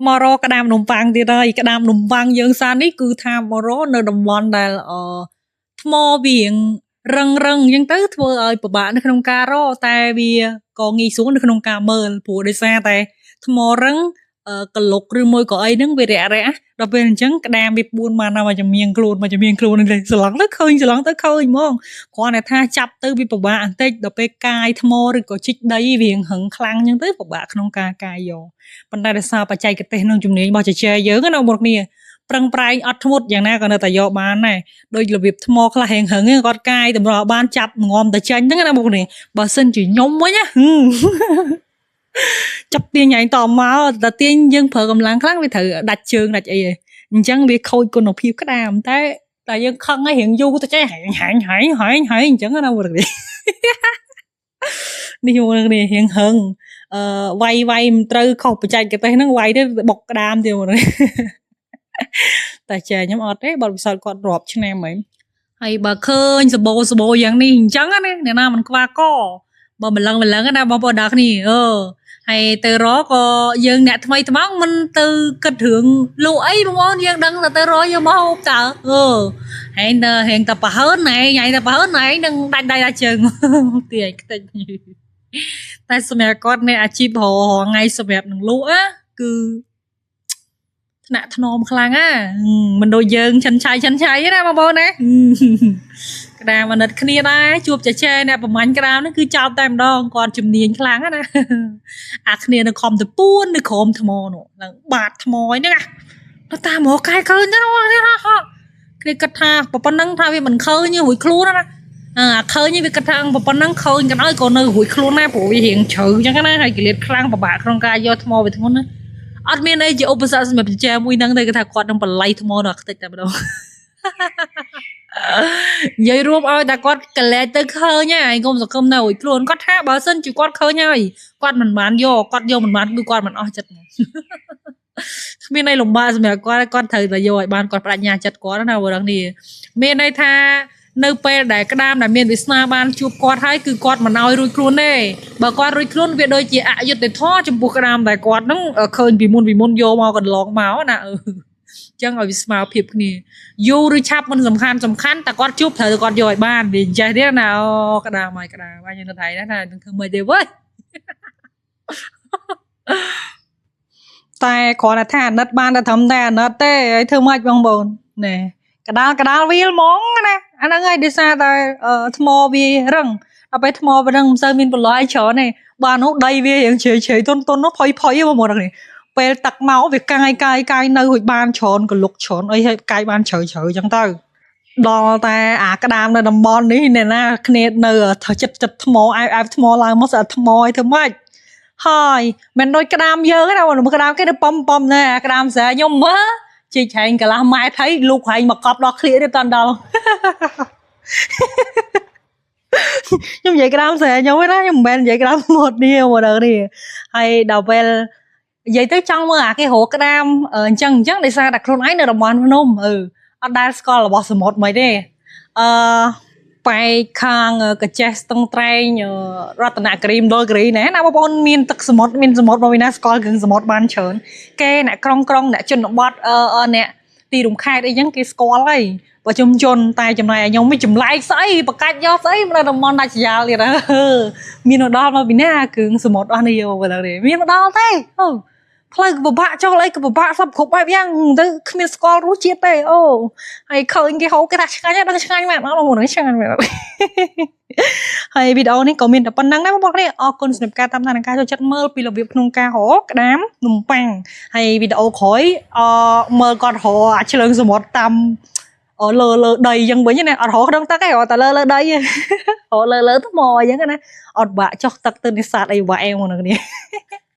មករកក្តាមនំប៉័ងទៀតហើយក្តាមនំប៉័ងយើងសាននេះគឺថាមករកនៅតំបន់ដែលថ្មវាងរឹងអញ្ចឹងទៅធ្វើឲ្យពិបាកនៅក្នុងការរកតែវាក៏ងាយស្រួលនៅក្នុងការមើលព្រោះដោយសារតែថ្មរឹងកលុកឬមួយក៏អីហ្នឹងវារាក់ដល់ពេលអញ្ចឹងក្តាមវាពួនបានមកចំៀងខ្លួននេះស្រឡងទៅឃើញហ្មងគ្រាន់តែថាចាប់ទៅវាពិបាកបន្តិចដល់ពេលកាយថ្មឬក៏ជីកដីវាហឹងខ្លាំងអញ្ចឹងទៅពិបាកក្នុងការកាយយកប៉ុន្តែដោយសារបច្ចេកទេសនិងជំនាញរបស់ជជែយើងណាបងប្អូនប្រឹងប្រែងអត់ធ្មត់យ៉ាងណាក៏នៅតែយកបានដែរដោយរបៀបថ្មខ្លះហឹងគាត់កាយតម្រូវបានចាប់ងំតែចាញ់ហ្នឹងណាបងប្អូនបើសិនជាខ្ញុំវិញណាចាប់ទាញឯងតមកតែទាញយើងប្រើកម្លាំងខ្លាំងវាត្រូវដាច់ជើងដាច់អីឯងអញ្ចឹងវាខូចគុណភាពក្តាមតែយើងខឹងឲ្យរៀងយូរទៅចេះហែងអញ្ចឹងណាបងប្អូននេះមកនេះរៀងហឹងវាយមិនត្រូវខុសបច្ចេកទេសហ្នឹងវាយទៅបុកក្តាមទៀតបងប្អូនតែចែខ្ញុំអត់ទេបទពិសោធន៍គាត់រាប់ឆ្នាំហ្មងហើយបើឃើញសបោយ៉ាងនេះអញ្ចឹងណាអ្នកណាមិនខ្វះកបើម្លឹងណាបងប្អូនដល់គ្នាហើយទៅរកក៏យើងអ្នកថ្មីថ្មងមិនទៅគិតរឿងលក់អីបងប្អូនយើងដឹងតែទៅរកយកមកហូបតើហើយទៅហែងតែប្រហើនណែនឹងដាច់ដៃដាច់ជើងទីឯងខ្ទេចតែសម្រាប់គាត់អ្នកអាជីពរងថ្ងៃសម្រាប់នឹងលក់គឺថ្នាក់ថ្នមខ្លាំងមិនដូចយើងឆិនឆៃណាបងប្អូនណាក្តាមអាណិតគ្នាដែរជួបចាចែអ្នកប្រមាញ់ក្តាមហ្នឹងគឺចោលតែម្ដងគាត់ជំនាញខ្លាំងណាអាគ្នានៅខំទៅពួននៅក្រោមថ្មនោះឡើងបាតថ្មហ្នឹងទៅតាមមកកាយឃើញទៅគ្នាគិតថាប៉ុណ្ណឹងថាវាមិនឃើញរួចខ្លួនណាឃើញវាគិតថាប៉ុណ្ណឹងឃើញក៏ឲ្យក៏នៅរួចខ្លួនណាព្រោះវារៀងជ្រៅអញ្ចឹងណាហើយកិលេសខ្លាំងពិបាកក្នុងការយកថ្មវាធ្ងន់ណាអត់មានអីជាឧបសគ្គសម្រាប់ចែមួយហ្នឹងទេគឺថាគាត់នឹងបល័យថ្មដល់ខ្ទេចតែម្ដងនិយាយរួមឲ្យតែគាត់កលែកទៅឃើញហើយកុំសង្ឃឹមនៅរួចខ្លួនគាត់ថាបើសិនជាគាត់ឃើញហើយគាត់មិនបានយកគាត់យកមិនបានគឺគាត់មិនអស់ចិត្តមកគ្មានអីលំបាកសម្រាប់គាត់ត្រូវតែយកឲ្យបានគាត់បដិញ្ញាចិត្តគាត់ណាបងនេះមានន័យថានៅពេលដែលក្តាមដែលមានវាសនាបានជួបគាត់ហើយគឺគាត់មិនឲ្យរួចខ្លួនទេបើគាត់រួចខ្លួនវាដូចជាអយុត្តិធម៌ចំពោះក្តាមដែលគាត់ហ្នឹងឃើញពីមុនយកមកកន្លងមកណាចឹងឲ្យវាស្មើភាពគ្នាយូរឬឆាប់មិនសំខាន់តែគាត់ជួបត្រូវគាត់យកឲ្យបានវាចេះទេណាក្តាមហើយអញនៅថៃណានឹងធ្វើមិនទេវើយតែគ្រាន់តែថាអាណិតបានតែត្រឹមតែអាណិតទេហើយធ្វើម៉េចបងប្អូនណែកដាលវាលហ្មងណាអាហ្នឹងហើយដោយសារតែថ្មវារឹងដល់ពេលថ្មវារឹងមិនសូវមានបន្លាយច្រើនទេបាទនោះដីវារៀងជ្រៃទន់នោះផុយបងប្អូននេះពេលទឹកមកវាកាយនៅរួចបានច្រើនកលុកច្រើនអីហើយកាយបានជ្រៅអញ្ចឹងទៅដល់តែអាក្តាមនៅតំបន់នេះអ្នកណាគ្នានៅចិត្តថ្មអែបថ្មឡើងមកស្អាតថ្មឲ្យធ្វើម៉េចហើយមិនដូចក្តាមយើងណាបងក្តាមគេទៅប៉ុមណែអាក្តាមស្រាខ្ញុំមើលជីកហែងកន្លះម៉ែត្រហើយលូកហែងមកកប់ដល់ឃ្លៀទេតាន់ដល់ខ្ញុំនិយាយក្តាមស្រាខ្ញុំទេណាខ្ញុំមិនមែននិយាយក្តាមមុតនេះមកដល់នេះហើយដល់ពេលនិយាយទៅចង់មើលអាគេរកក្តាមអញ្ចឹងដោយសារតែខ្លួនឯងនៅតំបន់ភ្នំអត់ដែលស្គាល់របស់សមុទ្រមិនទេបែកខាងកញ្ចេះស្ទឹងត្រែងរតនគិរីមណ្ឌលគិរីណាបងប្អូនមានទឹកសមុទ្រមានសមុទ្រមកពីណាស្គាល់គ្រឿងសមុទ្របានច្រើនគេអ្នកក្រុងអ្នកជនបទអ្នកទីរំខេតអីចឹងគេស្គាល់ហើយបើជនតែចំណែកឲ្យខ្ញុំមិនចម្លែកស្អីបកាច់យកស្អីនៅតំបន់ដាច់ស្រយាលទៀតមានមកដល់មកពីណាគ្រឿងសមុទ្រអស់នេះយកមកដល់នេះមានមកដល់ទេផ្លូវក៏ពិបាកចុះអីក៏ពិបាកសពគ្រប់បែបយ៉ាងទៅគ្មានស្គាល់រសជាតិទេហើយឃើញគេហូបគេថាឆ្ងាញ់ដឹងឆ្ងាញ់មែនអត់បងប្អូនឆ្ងាញ់មែនហើយវីដេអូនេះក៏មានតែប៉ុណ្្នឹងដែរបងប្អូនអរគុណសម្រាប់ការតាមដាននិងការចូលចិត្តមើលពីរបៀបក្នុងការរកក្តាមនំប៉័ងហើយវីដេអូក្រោយមើលគាត់រកអាឆ្លើងសមុទ្រតាមលើដីអញ្ចឹងវិញណាអត់រកក្នុងទឹកទេរកតែលើដីរកលើថ្មអញ្ចឹងណាអត់បាក់ចុះទឹកទៅនេសាទអីបាក់អែមហ្នឹងគ្នា